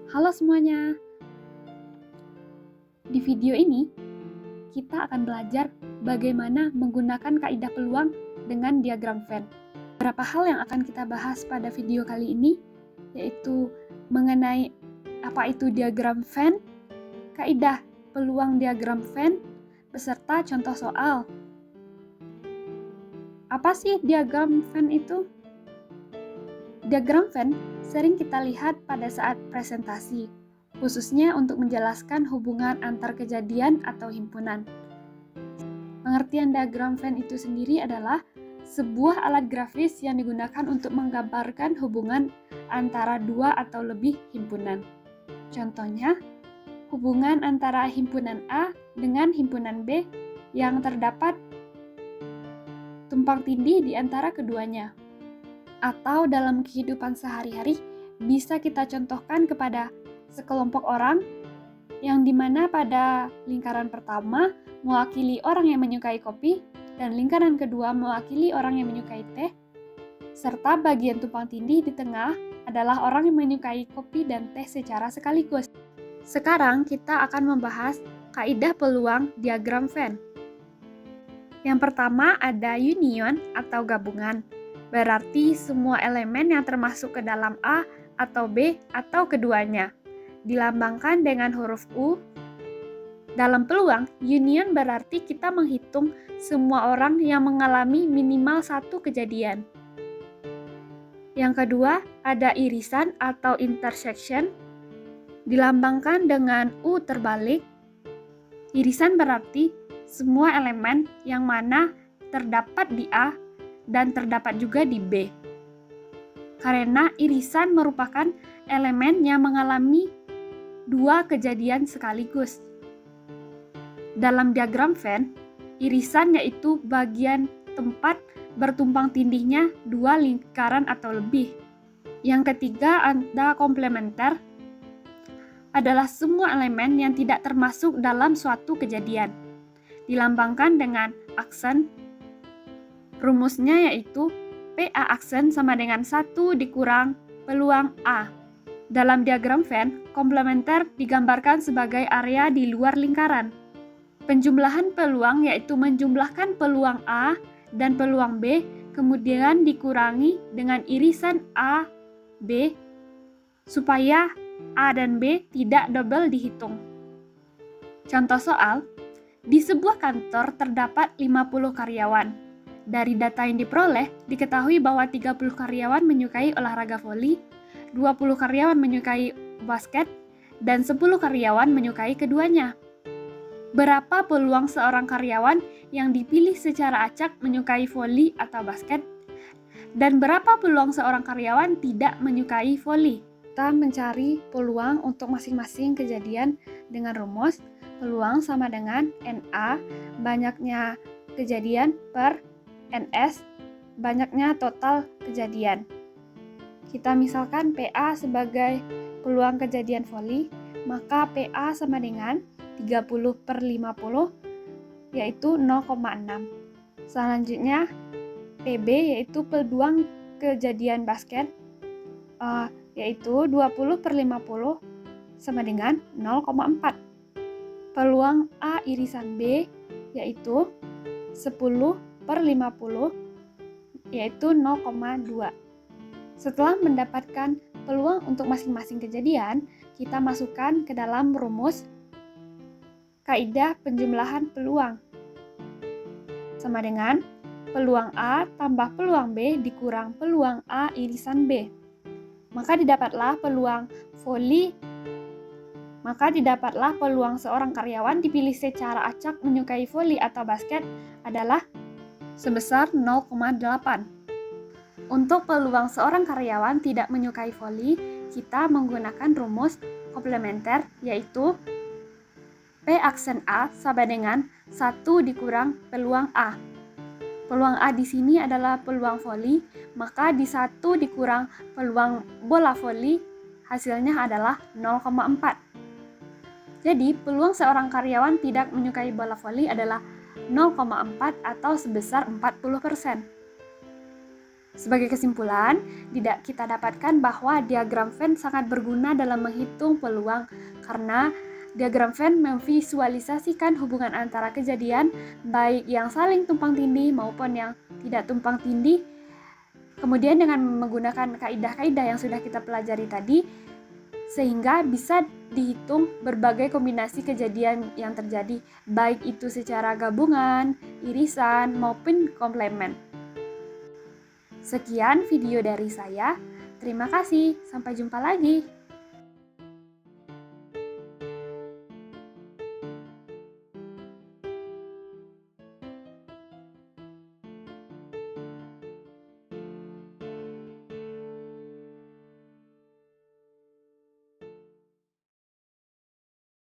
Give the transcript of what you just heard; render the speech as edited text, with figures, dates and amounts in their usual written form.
Halo semuanya. Di video ini, kita akan belajar bagaimana menggunakan kaidah peluang dengan diagram Venn. Beberapa hal yang akan kita bahas pada video kali ini, yaitu mengenai apa itu diagram Venn, kaidah peluang diagram Venn, beserta contoh soal. Apa sih diagram Venn itu? Diagram Venn sering kita lihat pada saat presentasi, khususnya untuk menjelaskan hubungan antar kejadian atau himpunan. Pengertian diagram Venn itu sendiri adalah sebuah alat grafis yang digunakan untuk menggambarkan hubungan antara dua atau lebih himpunan. Contohnya, hubungan antara himpunan A dengan himpunan B yang terdapat tumpang tindih di antara keduanya. Atau dalam kehidupan sehari-hari, bisa kita contohkan kepada sekelompok orang yang dimana pada lingkaran pertama mewakili orang yang menyukai kopi dan lingkaran kedua mewakili orang yang menyukai teh, serta bagian tumpang tindih di tengah adalah orang yang menyukai kopi dan teh secara sekaligus. Sekarang kita akan membahas kaidah peluang diagram Venn. Yang pertama ada union atau gabungan. Berarti semua elemen yang termasuk ke dalam A atau B atau keduanya dilambangkan dengan huruf U. Dalam peluang, union berarti kita menghitung semua orang yang mengalami minimal satu kejadian. Yang kedua, ada irisan atau intersection, dilambangkan dengan U terbalik. Irisan berarti semua elemen yang mana terdapat di A dan terdapat juga di B. Karena irisan merupakan elemen yang mengalami dua kejadian sekaligus. Dalam diagram Venn, irisan yaitu bagian tempat bertumpang tindihnya dua lingkaran atau lebih. Yang ketiga ada komplementer, adalah semua elemen yang tidak termasuk dalam suatu kejadian. Dilambangkan dengan aksen. Rumusnya yaitu PA aksen sama dengan 1 dikurang peluang A. Dalam diagram Venn, komplementer digambarkan sebagai area di luar lingkaran. Penjumlahan peluang yaitu menjumlahkan peluang A dan peluang B, kemudian dikurangi dengan irisan A, B, supaya A dan B tidak double dihitung. Contoh soal, di sebuah kantor terdapat 50 karyawan. Dari data yang diperoleh, diketahui bahwa 30 karyawan menyukai olahraga voli, 20 karyawan menyukai basket, dan 10 karyawan menyukai keduanya. Berapa peluang seorang karyawan yang dipilih secara acak menyukai voli atau basket? Dan berapa peluang seorang karyawan tidak menyukai voli? Kita mencari peluang untuk masing-masing kejadian dengan rumus peluang sama dengan NA, banyaknya kejadian, per NS, banyaknya total kejadian. Kita misalkan PA sebagai peluang kejadian voli, maka PA sama dengan 30/50, yaitu 0,6. Selanjutnya, PB yaitu peluang kejadian basket, yaitu 20/50 sama dengan 0,4. Peluang A irisan B yaitu 10/50, yaitu 0,2. Setelah mendapatkan peluang untuk masing-masing kejadian, kita masukkan ke dalam rumus kaidah penjumlahan peluang. Sama dengan peluang A tambah peluang B dikurang peluang A irisan B. Maka didapatlah peluang seorang karyawan dipilih secara acak menyukai voli atau basket adalah sebesar 0,8. Untuk peluang seorang karyawan tidak menyukai voli, kita menggunakan rumus komplementer yaitu P aksen A sama dengan 1 dikurang peluang A. Peluang A di sini adalah peluang voli, maka di 1 dikurang peluang bola voli, hasilnya adalah 0,4. Jadi, peluang seorang karyawan tidak menyukai bola voli adalah 0,4 atau sebesar 40%. Sebagai kesimpulan, tidak kita dapatkan bahwa diagram Venn sangat berguna dalam menghitung peluang karena diagram Venn memvisualisasikan hubungan antara kejadian baik yang saling tumpang tindih maupun yang tidak tumpang tindih. Kemudian dengan menggunakan kaidah-kaidah yang sudah kita pelajari tadi, sehingga bisa dihitung berbagai kombinasi kejadian yang terjadi, baik itu secara gabungan, irisan, maupun komplement. Sekian video dari saya. Terima kasih. Sampai jumpa lagi.